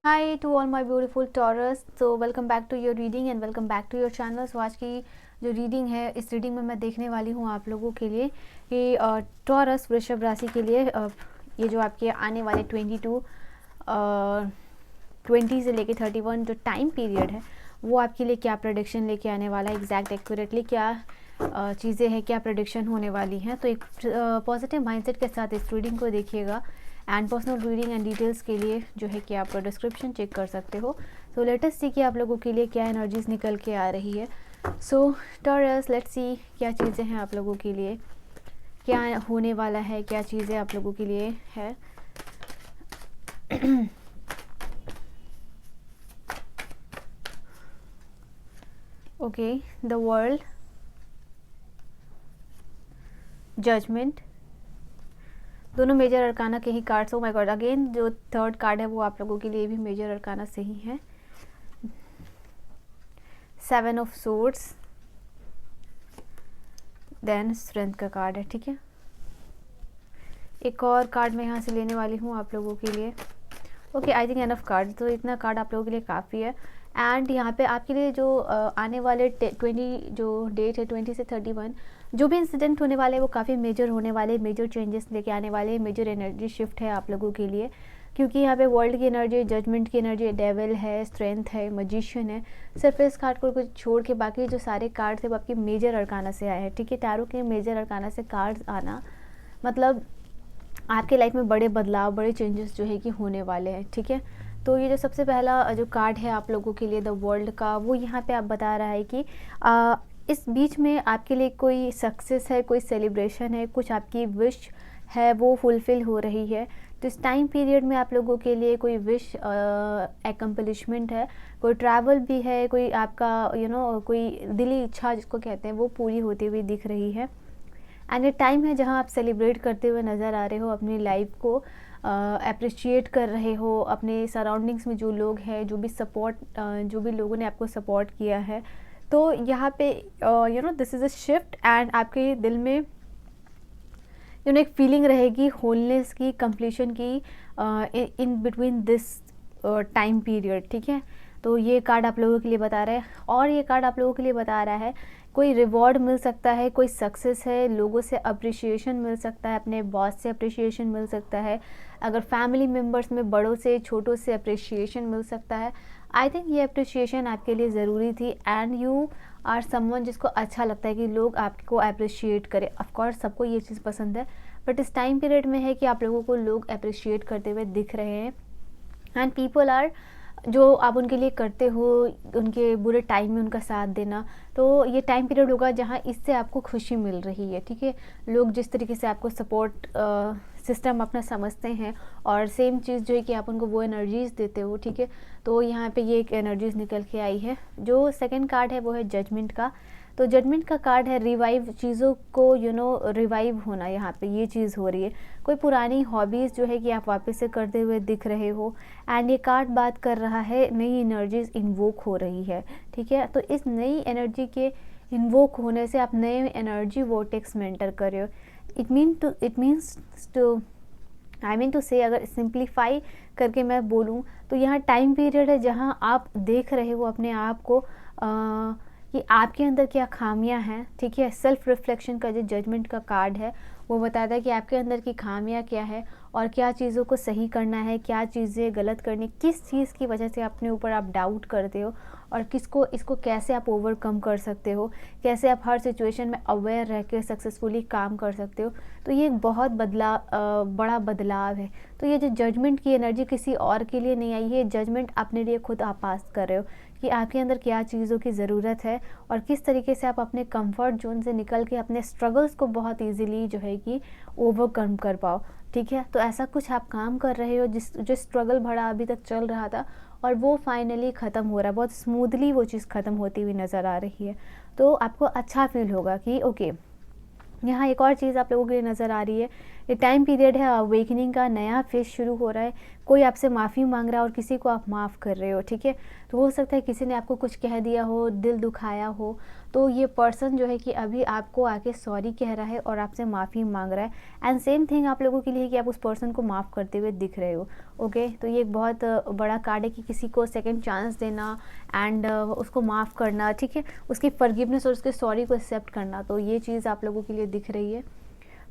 Hi to all my beautiful Taurus. तो welcome back to your reading and welcome back to your channel. So आज की जो reading है, इस reading में मैं देखने वाली हूँ आप लोगों के लिए कि टॉरस वृषभ राशि के लिए ये जो आपके आने वाले 20 से लेके 31 जो टाइम पीरियड है वो आपके लिए क्या प्रेडिक्शन लेके आने वाला है, एग्जैक्ट एक्यूरेटली क्या चीज़ें हैं, क्या प्रेडिक्शन होने वाली हैं। तो एक पॉजिटिव माइंडसेट के साथ इस रीडिंग को देखिएगा and personal reading and details के लिए जो है कि आप डिस्क्रिप्शन चेक कर सकते हो। सो लेटेस्ट सी कि आप लोगों के लिए क्या एनर्जीज निकल के आ रही है। सो टॉरस, लेट्स सी क्या चीज़ें हैं आप लोगों के लिए, क्या होने वाला है, क्या चीज़ें आप लोगों के लिए है। ओके, द वर्ल्ड, जजमेंट, दोनों मेजर अरकाना के ही cards. Oh my God, again जो थर्ड कार्ड है वो आप लोगों के लिए भी मेजर अरकाना से ही है। 7 ऑफ सोर्ड्स, देन स्ट्रेंथ का कार्ड है। ठीक है, एक और कार्ड मैं यहाँ से लेने वाली हूँ आप लोगों के लिए। Okay, I think enough card, तो इतना कार्ड आप लोगों के लिए काफ़ी है। एंड यहाँ पे आपके लिए जो आने वाले 20 जो डेट है 20 से 31 जो भी इंसिडेंट होने वाले हैं वो काफ़ी मेजर होने वाले, मेजर चेंजेस लेके आने वाले, मेजर एनर्जी शिफ्ट है आप लोगों के लिए। क्योंकि यहाँ पे वर्ल्ड की एनर्जी, जजमेंट की एनर्जी, डेविल है, स्ट्रेंथ है, मजिशियन है। सिर्फ इस कार्ड को कुछ छोड़ के बाकी जो सारे कार्ड थे वो आपके मेजर अरकाना से आए हैं। ठीक है, टैरो के मेजर अरकाना से कार्ड्स आना मतलब आपके लाइफ में बड़े बदलाव, बड़े चेंजेस जो है कि होने वाले हैं। ठीक है, तो ये जो सबसे पहला जो कार्ड है आप लोगों के लिए द वर्ल्ड का, वो यहाँ पे आप बता रहा है कि इस बीच में आपके लिए कोई सक्सेस है, कोई सेलिब्रेशन है, कुछ आपकी विश है वो फुलफ़िल हो रही है। तो इस टाइम पीरियड में आप लोगों के लिए कोई विश एकम्पलिशमेंट है, कोई ट्रैवल भी है, कोई आपका कोई दिली इच्छा जिसको कहते हैं वो पूरी होती हुई दिख रही है। एंड ये टाइम है जहाँ आप सेलिब्रेट करते हुए नज़र आ रहे हो, अपनी लाइफ को अप्रिशिएट कर रहे हो, अपने सराउंडिंग्स में जो लोग हैं, जो भी सपोर्ट, जो भी लोगों ने आपको सपोर्ट किया है। तो यहाँ पे this is a shift and आपके दिल में एक फीलिंग रहेगी होलनेस की, कंप्लीशन की in between this time period. ठीक है, तो ये कार्ड आप लोगों के लिए बता रहा है। और ये कार्ड आप लोगों के लिए बता रहा है कोई रिवॉर्ड मिल सकता है, कोई सक्सेस है, लोगों से अप्रिशिएशन मिल सकता है, अपने बॉस से अप्रिशिएशन मिल सकता है, अगर फैमिली मेम्बर्स में बड़ों से छोटों से अप्रिशिएशन मिल सकता है। आई थिंक ये अप्रिशिएशन आपके लिए ज़रूरी थी एंड यू आर समवन जिसको अच्छा लगता है कि लोग आपको अप्रिशिएट करें। ऑफकोर्स सबको ये चीज़ पसंद है, बट इस टाइम पीरियड में है कि आप लोगों को लोग अप्रिशिएट करते हुए दिख रहे हैं एंड पीपल आर, जो आप उनके लिए करते हो, उनके बुरे टाइम में उनका साथ देना। तो ये टाइम पीरियड होगा जहाँ इससे आपको खुशी मिल रही है। ठीक है, लोग जिस तरीके से आपको सपोर्ट सिस्टम अपना समझते हैं और सेम चीज़ जो है कि आप उनको वो एनर्जीज़ देते हो। ठीक है, तो यहाँ पे ये एक एनर्जीज़ निकल के आई है। जो सेकंड कार्ड है वो है जजमेंट का। तो जजमेंट का कार्ड है रिवाइव, चीज़ों को रिवाइव होना। यहाँ पे ये चीज़ हो रही है, कोई पुरानी हॉबीज़ जो है कि आप वापस से करते हुए दिख रहे हो। एंड ये कार्ड बात कर रहा है नई एनर्जीज इन्वोक हो रही है। ठीक है, तो इस नई एनर्जी के इन्वोक होने से आप नए एनर्जी वोटेक्स में एंटर कर रहे हो। It means to, I mean to say, अगर सिंप्लीफाई करके मैं बोलूँ तो यहाँ टाइम पीरियड है जहाँ आप देख रहे हो अपने आप को कि आपके अंदर क्या खामियां हैं। ठीक है, सेल्फ रिफ्लेक्शन का जो जजमेंट का कार्ड है वो बताता है कि आपके अंदर की खामियां क्या है और क्या चीज़ों को सही करना है, क्या चीज़ें गलत करनी, किस चीज़ की वजह से अपने ऊपर आप डाउट करते हो और इसको कैसे आप ओवरकम कर सकते हो, कैसे आप हर सिचुएशन में अवेयर रह के सक्सेसफुली काम कर सकते हो। तो ये एक बहुत बड़ा बदलाव है। तो ये जो जजमेंट की एनर्जी किसी और के लिए नहीं आई है, जजमेंट अपने लिए खुद आप पास कर रहे हो कि आपके अंदर क्या चीज़ों की ज़रूरत है और किस तरीके से आप अपने कंफर्ट जोन से निकल के अपने स्ट्रगल्स को बहुत इजीली जो है कि ओवरकम कर पाओ। ठीक है, तो ऐसा कुछ आप काम कर रहे हो जो स्ट्रगल भरा अभी तक चल रहा था और वो फाइनली ख़त्म हो रहा है, बहुत स्मूथली वो चीज़ ख़त्म होती हुई नज़र आ रही है। तो आपको अच्छा फील होगा कि ओके, यहाँ एक और चीज़ आप लोगों के लिए नज़र आ रही है ये टाइम पीरियड है अवेकनिंग का, नया फेज शुरू हो रहा है, कोई आपसे माफ़ी मांग रहा है और किसी को आप माफ़ कर रहे हो, ठीक है। तो हो सकता है किसी ने आपको कुछ कह दिया हो, दिल दुखाया हो, तो ये पर्सन जो है कि अभी आपको आके सॉरी कह रहा है और आपसे माफ़ी मांग रहा है। एंड सेम थिंग आप लोगों के लिए कि आप उस पर्सन को माफ़ करते हुए दिख रहे हो। ओके, तो ये एक बहुत बड़ा कार्ड है कि किसी को सेकंड चांस देना एंड उसको माफ़ करना, ठीक है, उसकी फॉरगिवनेस और उसके सॉरी को एक्सेप्ट करना, तो ये चीज़ आप लोगों के लिए दिख रही है।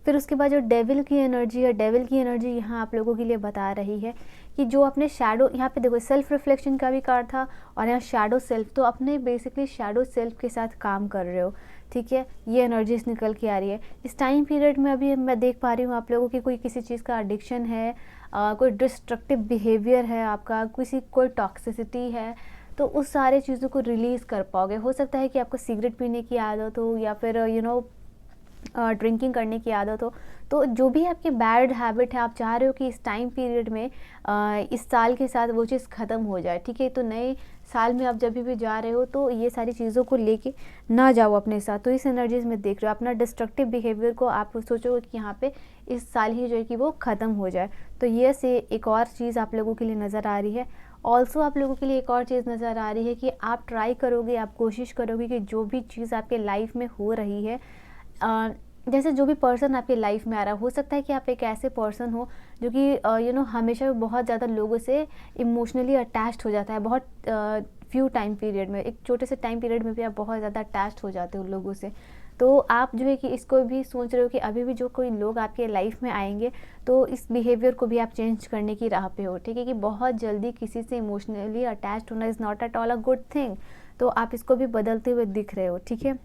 फिर उसके बाद जो डेविल की एनर्जी है, डेविल की एनर्जी यहाँ आप लोगों के लिए बता रही है कि जो अपने शैडो, यहाँ पे देखो सेल्फ रिफ्लेक्शन का भी कार्ड था और यहाँ शैडो सेल्फ, तो अपने बेसिकली शैडो सेल्फ के साथ काम कर रहे हो, ठीक है, ये एनर्जीज निकल के आ रही है इस टाइम पीरियड में। अभी मैं देख पा रही हूँ आप लोगों की कोई किसी चीज़ का एडिक्शन है, कोई डिस्ट्रक्टिव बिहेवियर है आपका, कोई टॉक्सिसिटी है, तो उस सारे चीज़ों को रिलीज़ कर पाओगे। हो सकता है कि आपको सिगरेट पीने की आदत हो या फिर ड्रिंकिंग करने की आदत हो, तो जो भी आपकी बैड हैबिट है आप चाह रहे हो कि इस टाइम पीरियड में इस साल के साथ वो चीज़ ख़त्म हो जाए, ठीक है। तो नए साल में आप जब भी जा रहे हो तो ये सारी चीज़ों को लेके ना जाओ अपने साथ। तो इस एनर्जीज में देख रहे हो अपना डिस्ट्रक्टिव बिहेवियर को, आप सोचो कि यहाँ पे इस साल ही जो है कि वो ख़त्म हो जाए। तो ये से एक और चीज़ आप लोगों के लिए नज़र आ रही है। ऑल्सो आप लोगों के लिए एक और चीज़ नज़र आ रही है कि आप ट्राई करोगे, आप कोशिश करोगे कि जो भी चीज़ आपके लाइफ में हो रही है, जैसे जो भी पर्सन आपके लाइफ में आ रहा है, हो सकता है कि आप एक ऐसे पर्सन हो जो कि हमेशा बहुत ज़्यादा लोगों से इमोशनली अटैच्ड हो जाता है, बहुत फ्यू टाइम पीरियड में, एक छोटे से टाइम पीरियड में भी आप बहुत ज़्यादा अटैच्ड हो जाते हो लोगों से। तो आप जो है कि इसको भी सोच रहे हो कि अभी भी जो कोई लोग आपके लाइफ में आएंगे तो इस बिहेवियर को भी आप चेंज करने की राह पे हो, ठीक है, कि बहुत जल्दी किसी से इमोशनली अटैच्ड होना is not at all a good thing. तो आप इसको भी बदलते हुए दिख रहे हो, ठीक है।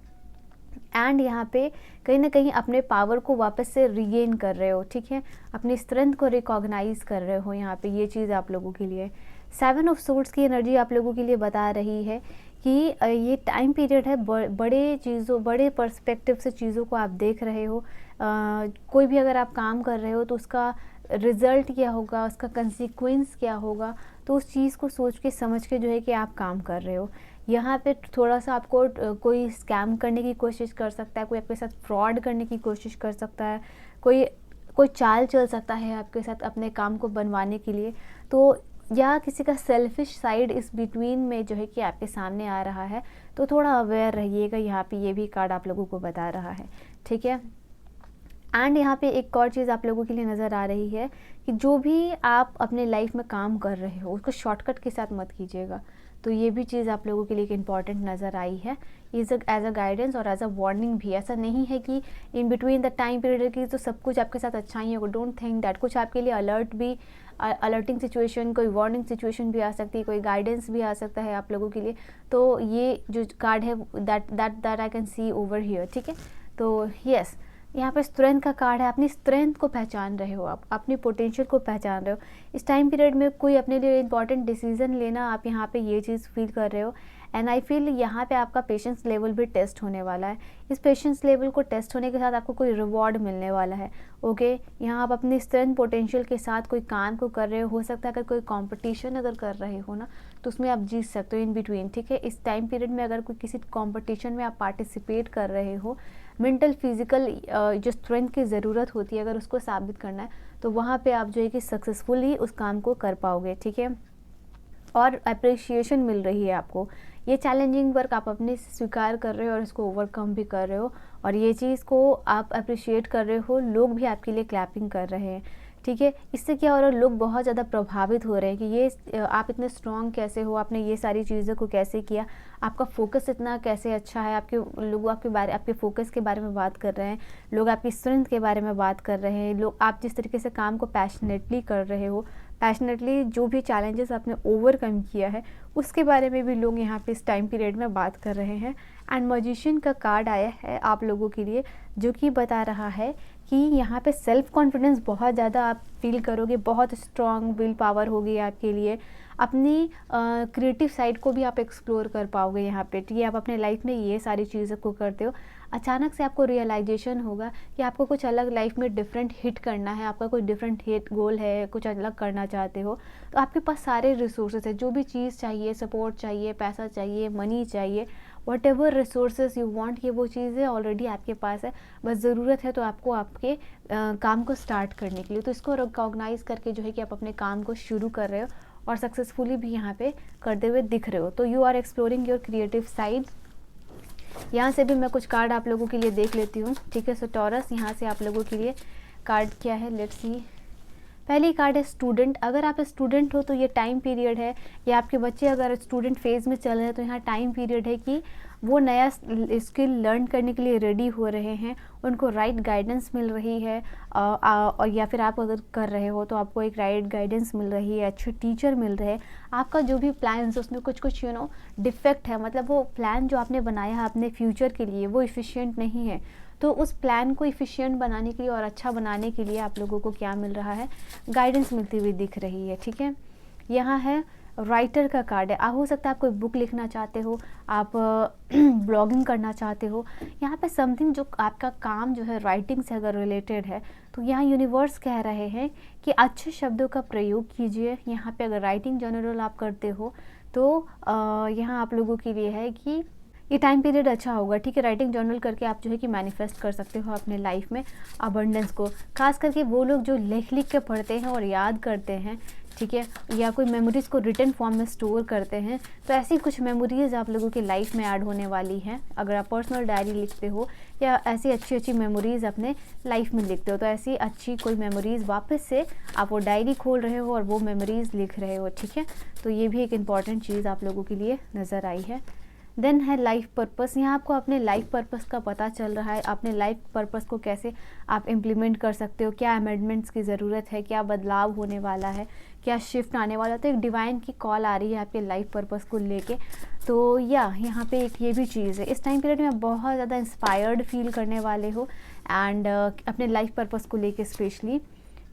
एंड यहाँ पे कहीं ना कहीं अपने पावर को वापस से रीगेन कर रहे हो, ठीक है, अपनी स्ट्रेंथ को रिकॉग्नाइज कर रहे हो। यहाँ पे ये चीज़ आप लोगों के लिए 7 ऑफ सोर्ड्स की एनर्जी आप लोगों के लिए बता रही है कि ये टाइम पीरियड है, बड़े पर्सपेक्टिव से चीज़ों को आप देख रहे हो। कोई भी अगर आप काम कर रहे हो तो उसका रिज़ल्ट क्या होगा, उसका कंसिक्वेंस क्या होगा, तो उस चीज़ को सोच के समझ के जो है कि आप काम कर रहे हो। यहाँ पे थोड़ा सा आपको कोई स्कैम करने की कोशिश कर सकता है, कोई आपके साथ फ्रॉड करने की कोशिश कर सकता है, कोई कोई चाल चल सकता है आपके साथ अपने काम को बनवाने के लिए, तो या किसी का सेल्फिश साइड इस बिटवीन में जो है कि आपके सामने आ रहा है, तो थोड़ा अवेयर रहिएगा। यहाँ पे ये भी कार्ड आप लोगों को बता रहा है, ठीक है। एंड यहाँ पे एक और चीज़ आप लोगों के लिए नज़र आ रही है कि जो भी आप अपने लाइफ में काम कर रहे हो उसको शॉर्टकट के साथ मत कीजिएगा। तो ये भी चीज़ आप लोगों के लिए एक इम्पॉर्टेंट नज़र आई है एज अ गाइडेंस और एज अ वार्निंग भी। ऐसा नहीं है कि in between the time period की तो सब कुछ आपके साथ अच्छा ही होगा, डोंट थिंक दैट। कुछ आपके लिए अलर्टिंग सिचुएशन, कोई वार्निंग सिचुएशन भी आ सकती है, कोई गाइडेंस भी आ सकता है आप लोगों के लिए। तो ये जो कार्ड है that I can see over here, ठीक है। तो यस, यहाँ पर स्ट्रेंथ का कार्ड है, अपनी स्ट्रेंथ को पहचान रहे हो, आप अपनी पोटेंशियल को पहचान रहे हो। इस टाइम पीरियड में कोई अपने लिए इंपॉर्टेंट डिसीजन लेना, आप यहाँ पे ये चीज़ फील कर रहे हो। एंड आई फील यहाँ पे आपका पेशेंस लेवल भी टेस्ट होने वाला है। इस पेशेंस लेवल को टेस्ट होने के साथ आपको कोई रिवॉर्ड मिलने वाला है। ओके, यहाँ आप अपनी स्ट्रेंथ पोटेंशियल के साथ कोई काम को कर रहे हो सकता है अगर कोई कंपटीशन अगर कर रहे हो ना, तो उसमें आप जीत सकते हो इन बिटवीन, ठीक है। इस टाइम पीरियड में अगर कोई किसी कंपटीशन में आप पार्टिसिपेट कर रहे हो, मेंटल फिजिकल जो स्ट्रेंथ की ज़रूरत होती है अगर उसको साबित करना है, तो वहाँ पे आप जो है कि सक्सेसफुली उस काम को कर पाओगे, ठीक है। और अप्रिशिएशन मिल रही है आपको। ये चैलेंजिंग वर्क आप अपने स्वीकार कर रहे हो और इसको ओवरकम भी कर रहे हो, और ये चीज़ को आप अप्रिशिएट कर रहे हो, लोग भी आपके लिए क्लैपिंग कर रहे हैं, ठीक है। इससे क्या हो रहा है, लोग बहुत ज़्यादा प्रभावित हो रहे हैं कि ये आप इतने स्ट्रॉन्ग कैसे हो, आपने ये सारी चीज़ों को कैसे किया, आपका फोकस इतना कैसे अच्छा है। लोग आपके फोकस के बारे में बात कर रहे हैं, लोग आपकी स्ट्रेंथ के बारे में बात कर रहे हैं, लोग आप जिस तरीके से काम को पैशनेटली कर रहे हो, पैशनेटली जो भी चैलेंजेस आपने ओवरकम किया है उसके बारे में भी लोग यहाँ पे इस टाइम पीरियड में बात कर रहे हैं। एंड मैजिशियन का कार्ड आया है आप लोगों के लिए, जो कि बता रहा है कि यहाँ पे सेल्फ कॉन्फिडेंस बहुत ज़्यादा आप फील करोगे, बहुत स्ट्रॉन्ग विल पावर होगी आपके लिए। अपनी क्रिएटिव साइड को भी आप एक्सप्लोर कर पाओगे यहाँ पे, ठीक है। आप अपने लाइफ में ये सारी चीज़ों को करते हो, अचानक से आपको रियलाइजेशन होगा कि आपको कुछ अलग लाइफ में डिफरेंट हिट करना है, आपका कोई डिफरेंट हिट गोल है, कुछ अलग करना चाहते हो, तो आपके पास सारे रिसोर्सेज है, जो भी चीज़ चाहिए, सपोर्ट चाहिए, पैसा चाहिए, मनी चाहिए, what ever resources you want, ये वो चीज़ें ऑलरेडी आपके पास है, बस ज़रूरत है तो आपको आपके काम को स्टार्ट करने के लिए। तो इसको रिकॉग्नाइज़ करके जो है कि आप अपने काम को शुरू कर रहे हो और सक्सेसफुली भी यहाँ पे करते हुए दिख रहे हो। तो you are exploring your creative side. यहाँ से भी मैं कुछ कार्ड आप लोगों के लिए देख लेती हूँ, ठीक है। सो टॉरस, यहाँ से आप लोगों के लिए कार्ड क्या है, लेट्स सी। पहली कार्ड है स्टूडेंट। अगर आप स्टूडेंट हो तो ये टाइम पीरियड है, या आपके बच्चे अगर स्टूडेंट फेज़ में चल रहे हैं तो यहाँ टाइम पीरियड है कि वो नया स्किल लर्न करने के लिए रेडी हो रहे हैं, उनको राइट गाइडेंस मिल रही है, और या फिर आप अगर कर रहे हो तो आपको एक राइट गाइडेंस मिल रही है, अच्छे टीचर मिल रहे हैं। आपका जो भी प्लान है उसमें कुछ कुछ डिफेक्ट है, मतलब वो प्लान जो आपने बनाया है अपने फ्यूचर के लिए वो इफ़िशियंट नहीं है। तो उस प्लान को इफ़िशियंट बनाने के लिए और अच्छा बनाने के लिए आप लोगों को क्या मिल रहा है, गाइडेंस मिलती हुई दिख रही है, ठीक है। यहाँ है राइटर का कार्ड है। हो सकता है आप कोई बुक लिखना चाहते हो, आप ब्लॉगिंग करना चाहते हो, यहाँ पे समथिंग जो आपका काम जो है राइटिंग से अगर रिलेटेड है तो यहाँ यूनिवर्स कह रहे हैं कि अच्छे शब्दों का प्रयोग कीजिए। यहाँ पे अगर राइटिंग जर्नल आप करते हो तो यहाँ आप लोगों के लिए है कि ये टाइम पीरियड अच्छा होगा, ठीक है। राइटिंग जर्नल करके आप जो है कि मैनिफेस्ट कर सकते हो अपने लाइफ में अबंडेंस को। खास करके वो लोग जो लिख लिख के पढ़ते हैं और याद करते हैं, ठीक है, या कोई मेमोरीज़ को रिटन फॉर्म में स्टोर करते हैं, तो ऐसी कुछ मेमोरीज़ आप लोगों के लाइफ में ऐड होने वाली हैं। अगर आप पर्सनल डायरी लिखते हो या ऐसी अच्छी अच्छी मेमोरीज़ अपने लाइफ में लिखते हो, तो ऐसी अच्छी कोई मेमोरीज़ वापस से आप वो डायरी खोल रहे हो और वो मेमोरीज़ लिख रहे हो, ठीक है। तो ये भी एक इम्पॉर्टेंट चीज़ आप लोगों के लिए नज़र आई है। देन है लाइफ पर्पस। यहाँ आपको अपने लाइफ पर्पस का पता चल रहा है, अपने लाइफ पर्पस को कैसे आप इम्प्लीमेंट कर सकते हो, क्या अमेंडमेंट्स की ज़रूरत है, क्या बदलाव होने वाला है, क्या शिफ्ट आने वाला है। तो एक डिवाइन की कॉल आ रही है आपके लाइफ पर्पस को लेके। तो यहाँ पे एक ये भी चीज़ है, इस टाइम पीरियड में बहुत ज़्यादा इंस्पायर्ड फील करने वाले हो एंड अपने लाइफ पर्पस को लेके स्पेशली।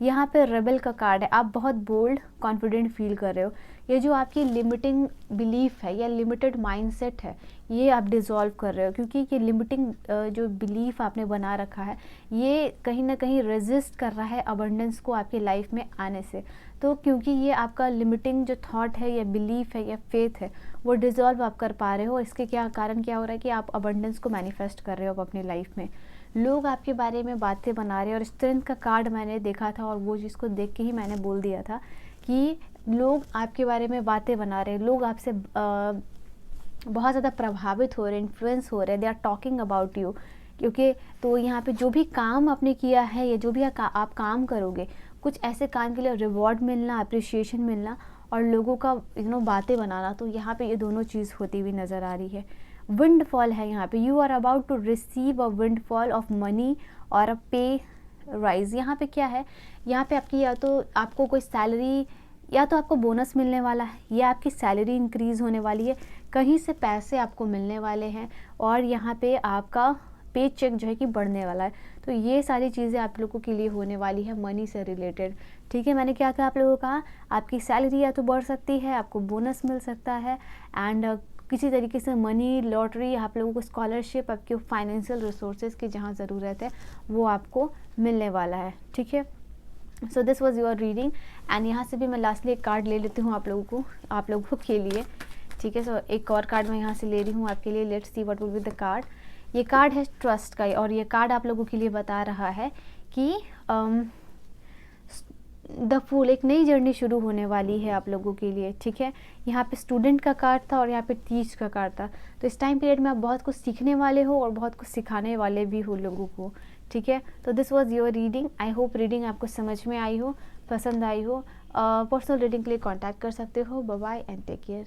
यहाँ पे रेबल का कार्ड है। आप बहुत बोल्ड कॉन्फिडेंट फील कर रहे हो। ये जो आपकी लिमिटिंग बिलीफ है या लिमिटेड माइंडसेट है, ये आप डिज़ोल्व कर रहे हो, क्योंकि ये लिमिटिंग जो बिलीफ आपने बना रखा है ये कहीं ना कहीं रेजिस्ट कर रहा है अबंडेंस को आपके लाइफ में आने से। तो क्योंकि ये आपका लिमिटिंग जो थॉट है या बिलीफ है या फेथ है वो डिज़ोल्व आप कर पा रहे हो। इसके क्या कारण क्या हो रहा है कि आप अबंडेंस को मैनिफेस्ट कर रहे हो अपनी लाइफ में। लोग आपके बारे में बातें बना रहे हैं, और स्ट्रेंथ का कार्ड मैंने देखा था और वो चीज़ को देख के ही मैंने बोल दिया था कि लोग आपके बारे में बातें बना रहे हैं, लोग आपसे बहुत ज़्यादा प्रभावित हो रहे हैं, इन्फ्लुएंस हो रहे हैं, they are talking about you. क्योंकि तो यहाँ पे जो भी काम आपने किया है या जो भी आप काम करोगे, कुछ ऐसे काम के लिए रिवॉर्ड मिलना, अप्रिशिएशन मिलना और लोगों का बातें बनाना, तो यहाँ पे ये दोनों चीज़ होती हुई नज़र आ रही है। विंडफॉल है यहाँ पे, you are about to receive a windfall of money और अ पे राइज। यहाँ पे क्या है, यहाँ पे आपकी या तो आपको कोई सैलरी या तो आपको बोनस मिलने वाला है या आपकी सैलरी इंक्रीज़ होने वाली है, कहीं से पैसे आपको मिलने वाले हैं और यहाँ पे आपका पे चेक जो है कि बढ़ने वाला है। तो ये सारी चीज़ें आप लोगों के लिए होने वाली है मनी से रिलेटेड, ठीक है। मैंने क्या कहा आप लोगों को, कहा आपकी सैलरी या तो बढ़ सकती है, आपको बोनस मिल सकता है एंड किसी तरीके से मनी, लॉटरी, आप लोगों को स्कॉलरशिप, आपके फाइनेंशियल रिसोर्सेज की जहाँ ज़रूरत है वो आपको मिलने वाला है, ठीक है। So this was your reading and यहाँ से भी मैं लास्टली एक कार्ड ले लेती हूँ आप लोगों के लिए, ठीक है। सो एक और कार्ड मैं यहाँ से ले रही हूँ आपके लिए। Let's see what will be the card. ये कार्ड है ट्रस्ट का और ये कार्ड आप लोगों के लिए बता रहा है कि द फूल, एक नई जर्नी शुरू होने वाली है आप लोगों के लिए, ठीक है। यहाँ पे स्टूडेंट का कार्ड था और यहाँ पे टीच का कार्ड था। तो इस टाइम पीरियड में आप बहुत कुछ सीखने वाले हो और बहुत कुछ सिखाने वाले भी हो लोगों को, ठीक है। तो this was your reading. I hope reading आपको समझ में आई हो, पसंद आई हो। पर्सनल रीडिंग के लिए कांटेक्ट कर सकते हो। Bye bye and take care.